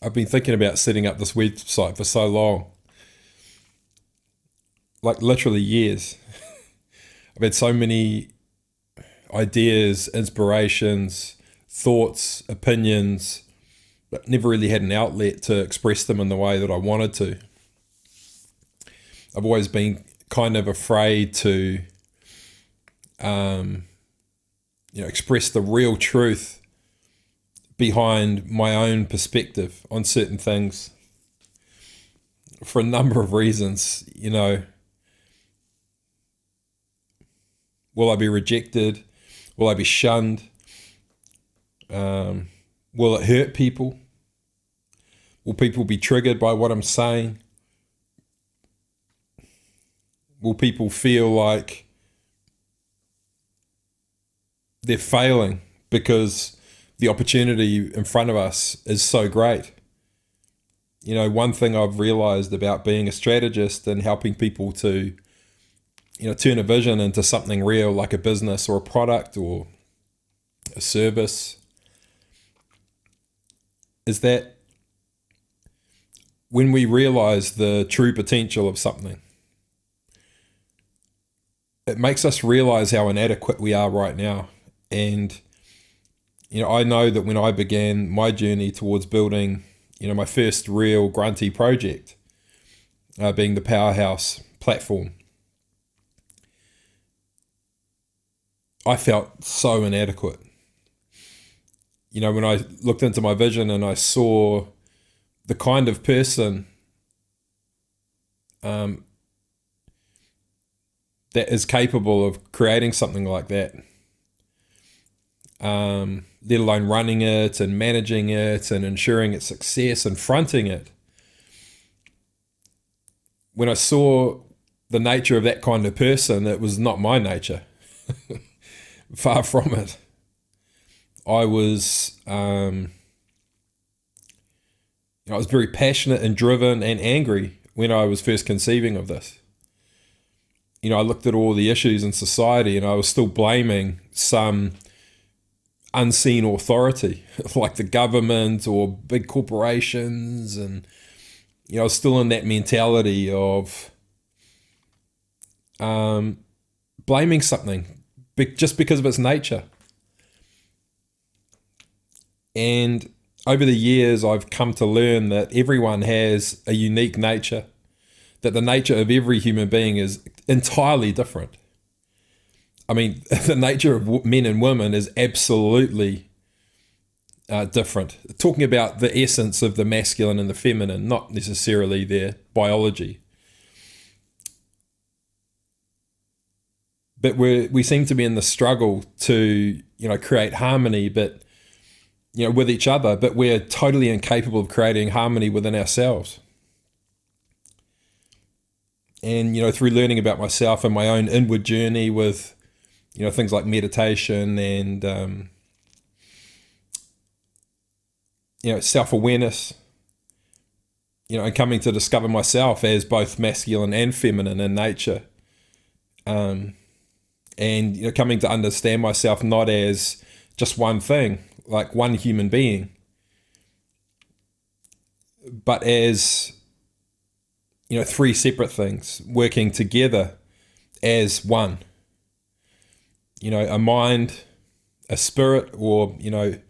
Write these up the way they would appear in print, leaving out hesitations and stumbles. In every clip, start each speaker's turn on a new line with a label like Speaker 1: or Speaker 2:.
Speaker 1: I've been thinking about setting up this website for so long, like literally years. I've had so many ideas, inspirations, thoughts, opinions, but never really had an outlet to express them in the way that I wanted to. I've always been kind of afraid to, express the real truth behind my own perspective on certain things for a number of reasons. Will I be rejected? Will I be shunned? Will it hurt people? Will people be triggered by what I'm saying? Will people feel like they're failing because the opportunity in front of us is so great? One thing I've realized about being a strategist and helping people to, turn a vision into something real, like a business or a product or a service, is that when we realize the true potential of something, it makes us realize how inadequate we are right now. And, I know that when I began my journey towards building, my first real grunty project, being the Powerhouse platform, I felt so inadequate. When I looked into my vision and I saw the kind of person that is capable of creating something like that, let alone running it and managing it and ensuring its success and fronting it. When I saw the nature of that kind of person, it was not my nature. Far from it. I was very passionate and driven and angry when I was first conceiving of this. I looked at all the issues in society and I was still blaming some unseen authority like the government or big corporations, and I was still in that mentality of blaming something just because of its nature. And over the years, I've come to learn that everyone has a unique nature, that the nature of every human being is entirely different. I mean, the nature of men and women is absolutely different. Talking about the essence of the masculine and the feminine, not necessarily their biology. But we seem to be in the struggle to, create harmony, but, with each other, but we're totally incapable of creating harmony within ourselves. And, through learning about myself and my own inward journey with, things like meditation and, self-awareness, and coming to discover myself as both masculine and feminine in nature. And, coming to understand myself not as just one thing, like one human being, but as, three separate things working together as one. A mind, a spirit, or, the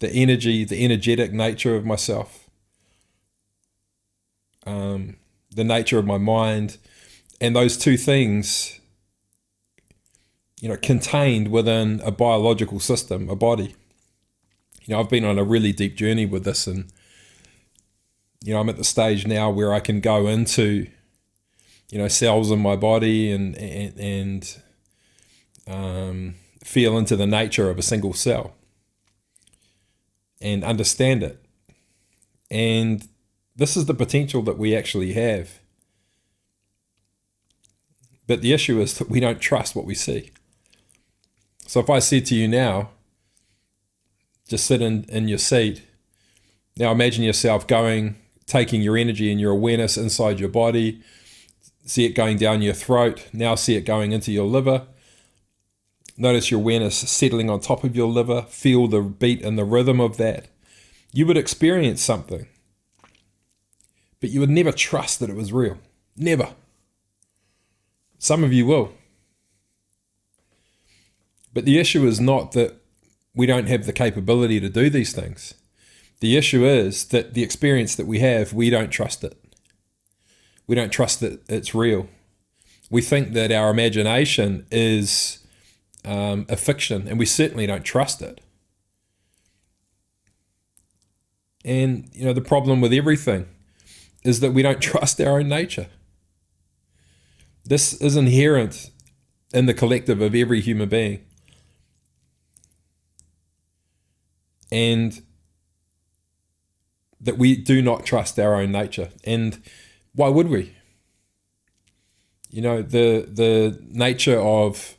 Speaker 1: energetic nature of myself, the nature of my mind, and those two things, contained within a biological system, a body. I've been on a really deep journey with this, and, I'm at the stage now where I can go into, cells in my body and feel into the nature of a single cell and understand it. And this is the potential that we actually have. But the issue is that we don't trust what we see. So if I said to you now, just sit in your seat. Now imagine yourself taking your energy and your awareness inside your body, see it going down your throat, now see it going into your liver, Notice your awareness settling on top of your liver. Feel the beat and the rhythm of that. You would experience something, but you would never trust that it was real. Never. Some of you will. But the issue is not that we don't have the capability to do these things. The issue is that the experience that we have, we don't trust it. We don't trust that it's real. We think that our imagination is a fiction, and we certainly don't trust it. And, the problem with everything is that we don't trust our own nature. This is inherent in the collective of every human being. And that we do not trust our own nature. And why would we? The nature of,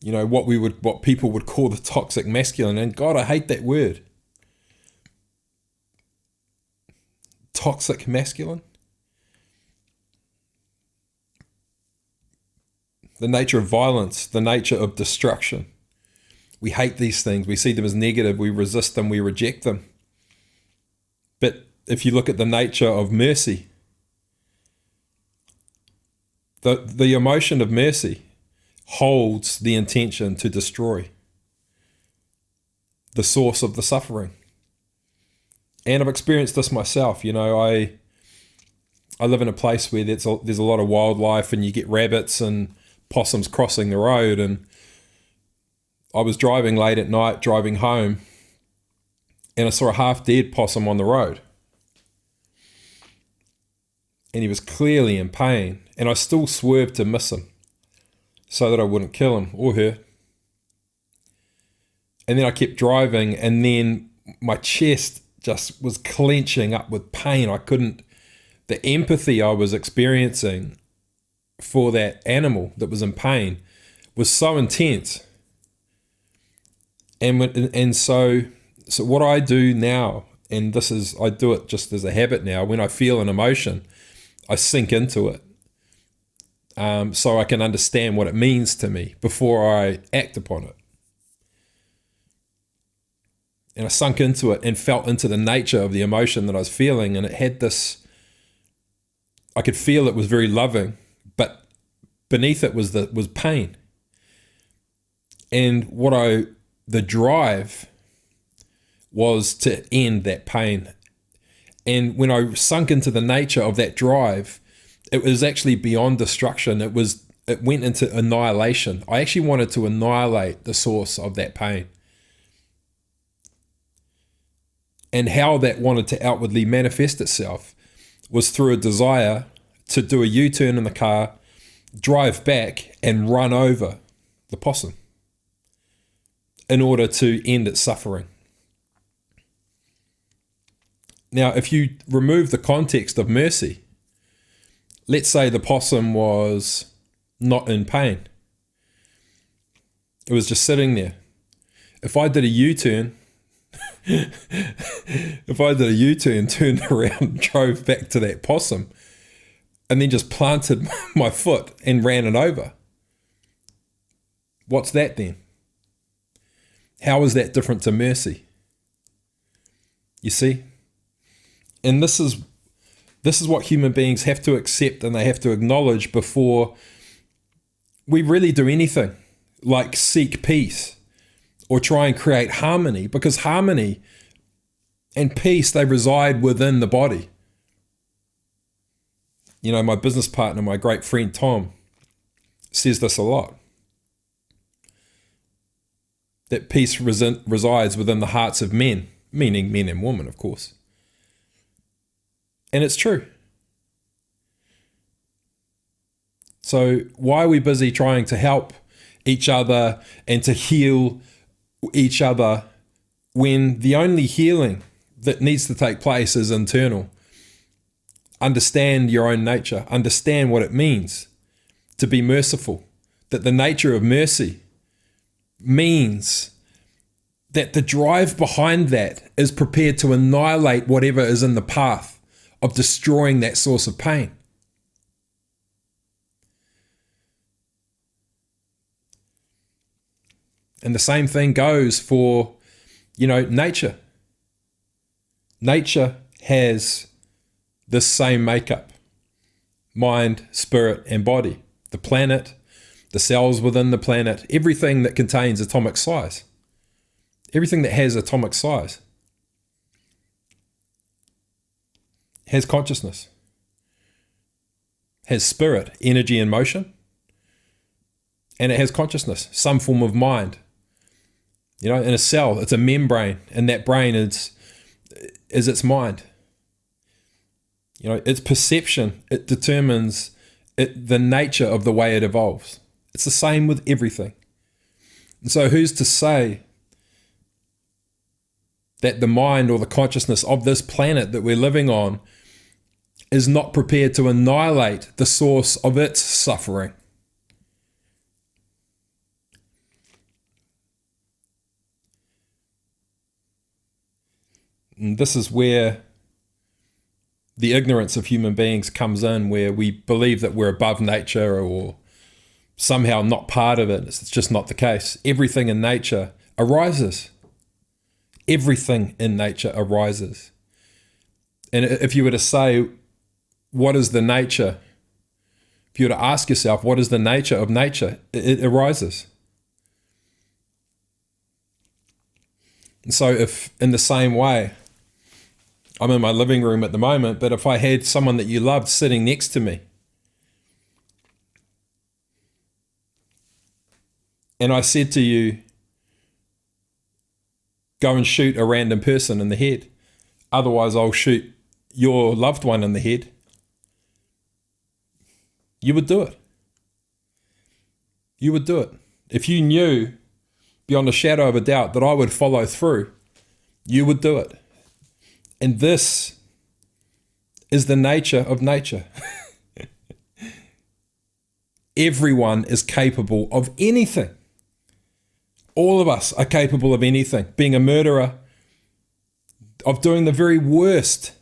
Speaker 1: what people would call the toxic masculine. And God, I hate that word. Toxic masculine. The nature of violence, the nature of destruction. We hate these things. We see them as negative. We resist them. We reject them. But if you look at the nature of mercy, the emotion of mercy holds the intention to destroy the source of the suffering. And I've experienced this myself. I live in a place where there's a lot of wildlife, and you get rabbits and possums crossing the road. And I was driving late at night, driving home, and I saw a half-dead possum on the road. And he was clearly in pain, and I still swerved to miss him so that I wouldn't kill him or her. And then I kept driving, and then my chest just was clenching up with pain. The empathy I was experiencing for that animal that was in pain was so intense. And so what I do now, and I do it just as a habit now, when I feel an emotion, I sink into it, so I can understand what it means to me before I act upon it. And I sunk into it and felt into the nature of the emotion that I was feeling, and it had this, I could feel it was very loving, but beneath it was pain. And the drive was to end that pain. And when I sunk into the nature of that drive, it was actually beyond destruction. It went into annihilation. I actually wanted to annihilate the source of that pain. And how that wanted to outwardly manifest itself was through a desire to do a U-turn in the car, drive back, and run over the possum in order to end its suffering. Now, if you remove the context of mercy, let's say the possum was not in pain. It was just sitting there. If I did a U-turn, turned around and drove back to that possum, and then just planted my foot and ran it over, what's that then? How is that different to mercy? You see? And this is what human beings have to accept, and they have to acknowledge before we really do anything like seek peace or try and create harmony, because harmony and peace, they reside within the body. My business partner, my great friend Tom, says this a lot. That peace resides within the hearts of men, meaning men and women, of course. And it's true. So why are we busy trying to help each other and to heal each other when the only healing that needs to take place is internal? Understand your own nature. Understand what it means to be merciful. That the nature of mercy means that the drive behind that is prepared to annihilate whatever is in the path of destroying that source of pain. And the same thing goes for, nature. Nature has this same makeup: mind, spirit, and body. The planet, the cells within the planet, everything that contains atomic size. Everything that has atomic size has consciousness, has spirit, energy and motion, and it has consciousness, some form of mind. In a cell, it's a membrane, and that brain is its mind. Its perception, it determines the nature of the way it evolves. It's the same with everything. And so who's to say that the mind or the consciousness of this planet that we're living on is not prepared to annihilate the source of its suffering? And this is where the ignorance of human beings comes in, where we believe that we're above nature or somehow not part of it. It's just not the case. Everything in nature arises. Everything in nature arises. And if you were to say, what is the nature? If you were to ask yourself, what is the nature of nature? It arises. And so if in the same way, I'm in my living room at the moment, but if I had someone that you loved sitting next to me, and I said to you, go and shoot a random person in the head, otherwise I'll shoot your loved one in the head, you would do it. You would do it. If you knew beyond a shadow of a doubt that I would follow through, you would do it. And this is the nature of nature. Everyone is capable of anything. All of us are capable of anything. Being a murderer, of doing the very worst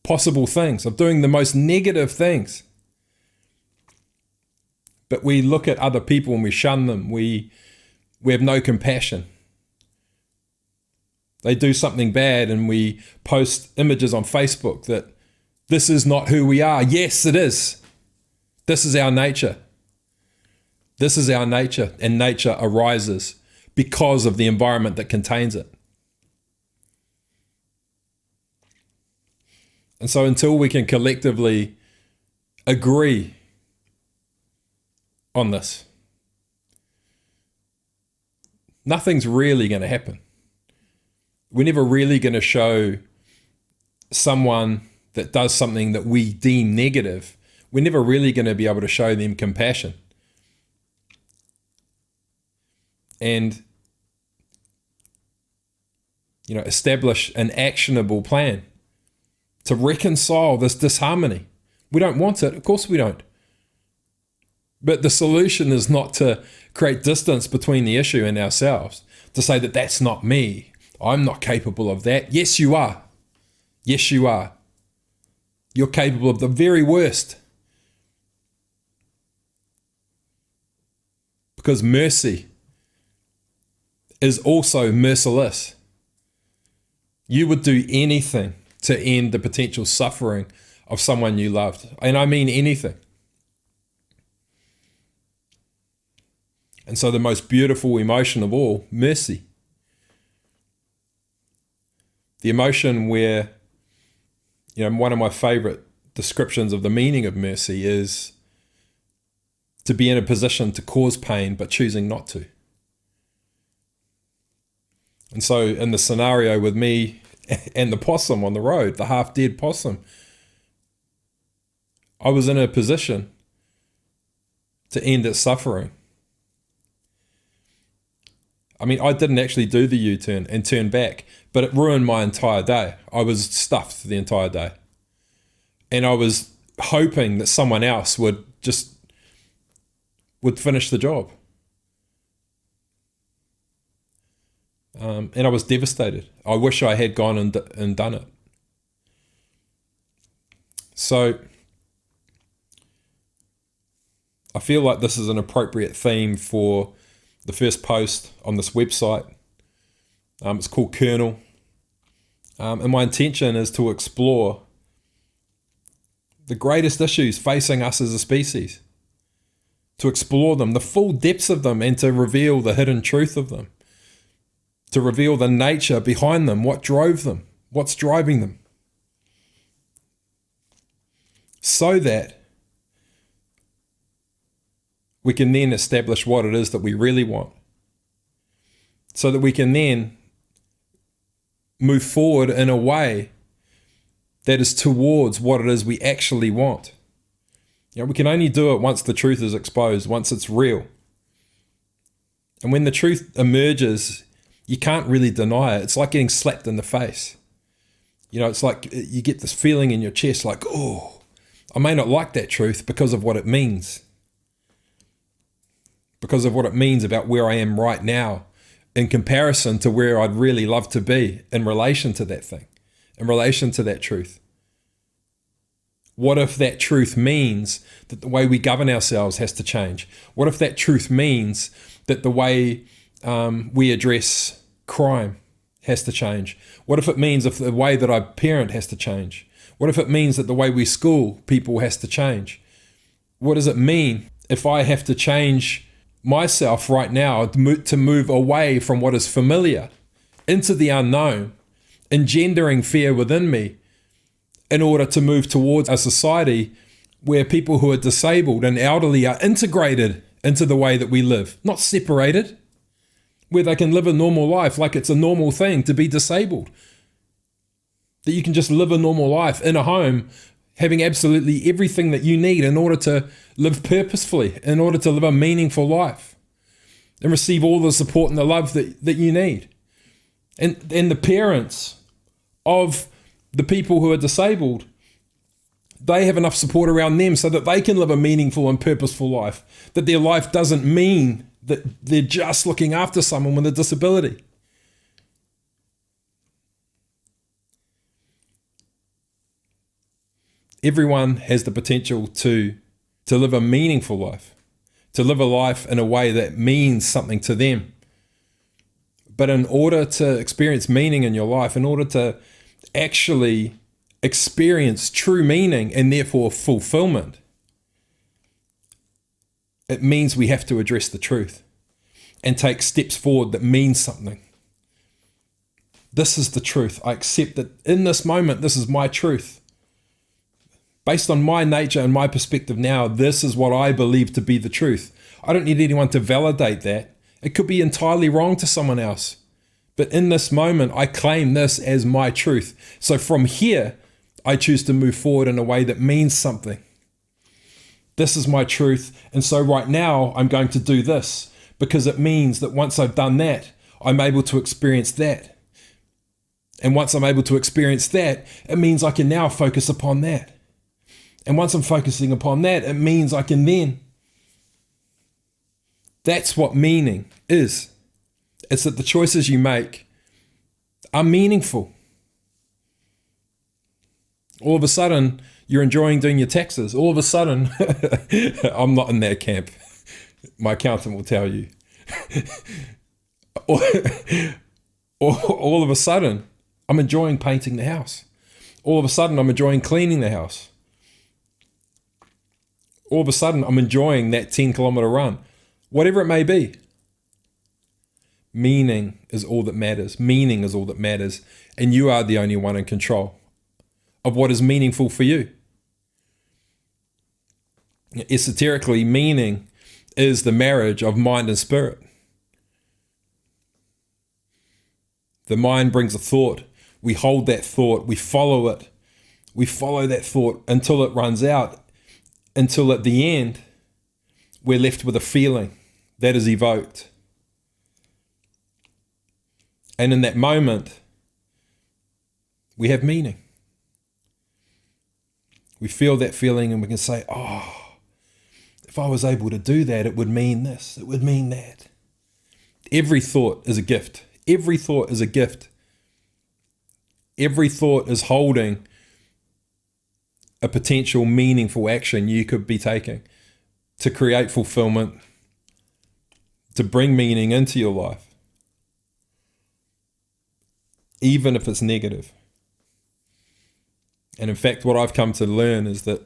Speaker 1: possible things, of doing the most negative things. But we look at other people and we shun them. We have no compassion. They do something bad and we post images on Facebook that this is not who we are. Yes, it is. This is our nature. This is our nature, and nature arises because of the environment that contains it. And so until we can collectively agree on this, nothing's really going to happen. We're never really going to show someone that does something that we deem negative, we're never really going to be able to show them compassion. And, establish an actionable plan to reconcile this disharmony. We don't want it. Of course we don't. But the solution is not to create distance between the issue and ourselves, to say that that's not me. I'm not capable of that. Yes, you are. Yes, you are. You're capable of the very worst. Because mercy is also merciless. You would do anything to end the potential suffering of someone you loved. And I mean anything. And so the most beautiful emotion of all, mercy. The emotion where, one of my favorite descriptions of the meaning of mercy is to be in a position to cause pain but choosing not to. And so in the scenario with me and the possum on the road, the half-dead possum, I was in a position to end its suffering. I mean, I didn't actually do the U-turn and turn back, but it ruined my entire day. I was stuffed the entire day. And I was hoping that someone else would finish the job. And I was devastated. I wish I had gone and done it. So I feel like this is an appropriate theme for the first post on this website. It's called Kernel. And my intention is to explore the greatest issues facing us as a species, to explore them, the full depths of them, and to reveal the hidden truth of them, to reveal the nature behind them, what drove them, what's driving them, so that we can then establish what it is that we really want, so that we can then move forward in a way that is towards what it is we actually want. We can only do it once the truth is exposed, once it's real. And when the truth emerges, you can't really deny it. It's like getting slapped in the face. It's like you get this feeling in your chest like, oh, I may not like that truth because of what it means. Because of what it means about where I am right now in comparison to where I'd really love to be in relation to that thing, in relation to that truth. What if that truth means that the way we govern ourselves has to change? What if that truth means that the way we address crime has to change? What if it means if the way that I parent has to change? What if it means that the way we school people has to change? What does it mean if I have to change myself right now to move away from what is familiar into the unknown, engendering fear within me, in order to move towards a society where people who are disabled and elderly are integrated into the way that we live, not separated, where they can live a normal life like it's a normal thing to be disabled, that you can just live a normal life in a home, having absolutely everything that you need in order to live purposefully, in order to live a meaningful life and receive all the support and the love that you need. And the parents of the people who are disabled, they have enough support around them so that they can live a meaningful and purposeful life, that their life doesn't mean that they're just looking after someone with a disability. Everyone has the potential to live a meaningful life, to live a life in a way that means something to them. But in order to experience meaning in your life, in order to actually experience true meaning and therefore fulfillment, it means we have to address the truth and take steps forward that mean something. This is the truth. I accept that in this moment, this is my truth. Based on my nature and my perspective now, this is what I believe to be the truth. I don't need anyone to validate that. It could be entirely wrong to someone else. But in this moment, I claim this as my truth. So from here, I choose to move forward in a way that means something. This is my truth. And so right now, I'm going to do this because it means that once I've done that, I'm able to experience that. And once I'm able to experience that, it means I can now focus upon that. And once I'm focusing upon that, it means I can then. That's what meaning is. It's that the choices you make are meaningful. All of a sudden, you're enjoying doing your taxes. All of a sudden, I'm not in that camp. My accountant will tell you. All of a sudden, I'm enjoying painting the house. All of a sudden, I'm enjoying cleaning the house. All of a sudden, I'm enjoying that 10-kilometer run. Whatever it may be. Meaning is all that matters. Meaning is all that matters. And you are the only one in control of what is meaningful for you. Esoterically, meaning is the marriage of mind and spirit. The mind brings a thought. We hold that thought. We follow it. We follow that thought until it runs out. Until at the end, we're left with a feeling that is evoked. And in that moment, we have meaning. We feel that feeling and we can say, oh, if I was able to do that, it would mean this, it would mean that. Every thought is a gift. Every thought is a gift. Every thought is holding a potential meaningful action you could be taking to create fulfillment, to bring meaning into your life, even if it's negative. And in fact, what I've come to learn is that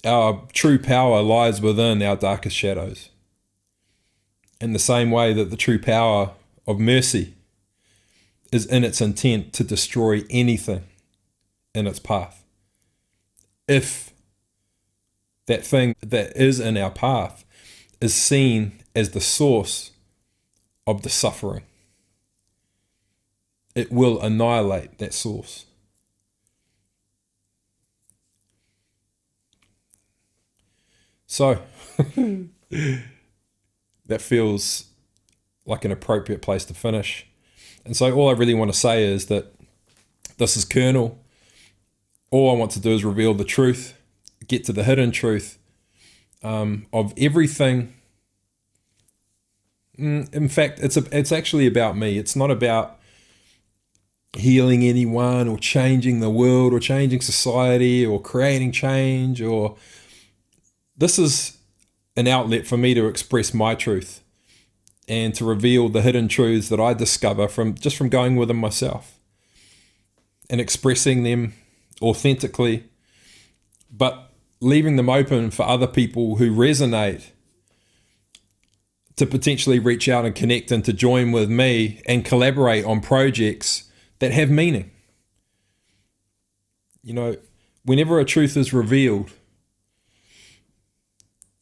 Speaker 1: our true power lies within our darkest shadows. In the same way that the true power of mercy is in its intent to destroy anything in its path. If that thing that is in our path is seen as the source of the suffering, it will annihilate that source. So, that feels like an appropriate place to finish. And so all I really want to say is that this is Kernel. All I want to do is reveal the truth, get to the hidden truth of everything. In fact, it's actually about me. It's not about healing anyone or changing the world or changing society or creating change. Or this is an outlet for me to express my truth and to reveal the hidden truths that I discover from going within myself and expressing them authentically, but leaving them open for other people who resonate to potentially reach out and connect and to join with me and collaborate on projects that have meaning. You know, whenever a truth is revealed,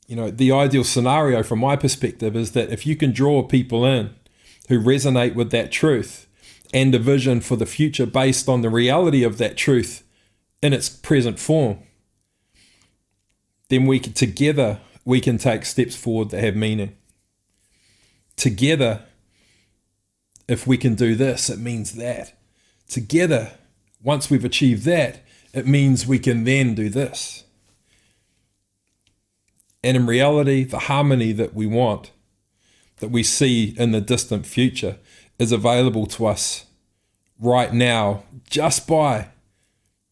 Speaker 1: you know, the ideal scenario from my perspective is that if you can draw people in who resonate with that truth and a vision for the future based on the reality of that truth in its present form, then together we can take steps forward that have meaning. Together, if we can do this, it means that. Together, once we've achieved that, it means we can then do this. And in reality, the harmony that we want, that we see in the distant future, is available to us right now just by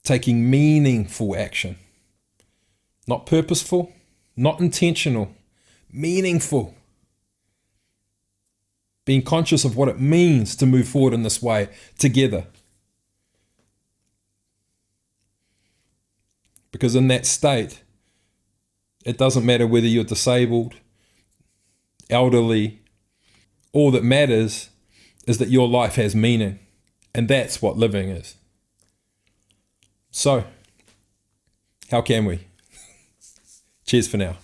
Speaker 1: taking meaningful action. Not purposeful, not intentional, meaningful. Being conscious of what it means to move forward in this way together. Because in that state, it doesn't matter whether you're disabled, elderly. All that matters is that your life has meaning. And that's what living is. So, how can we? Cheers for now.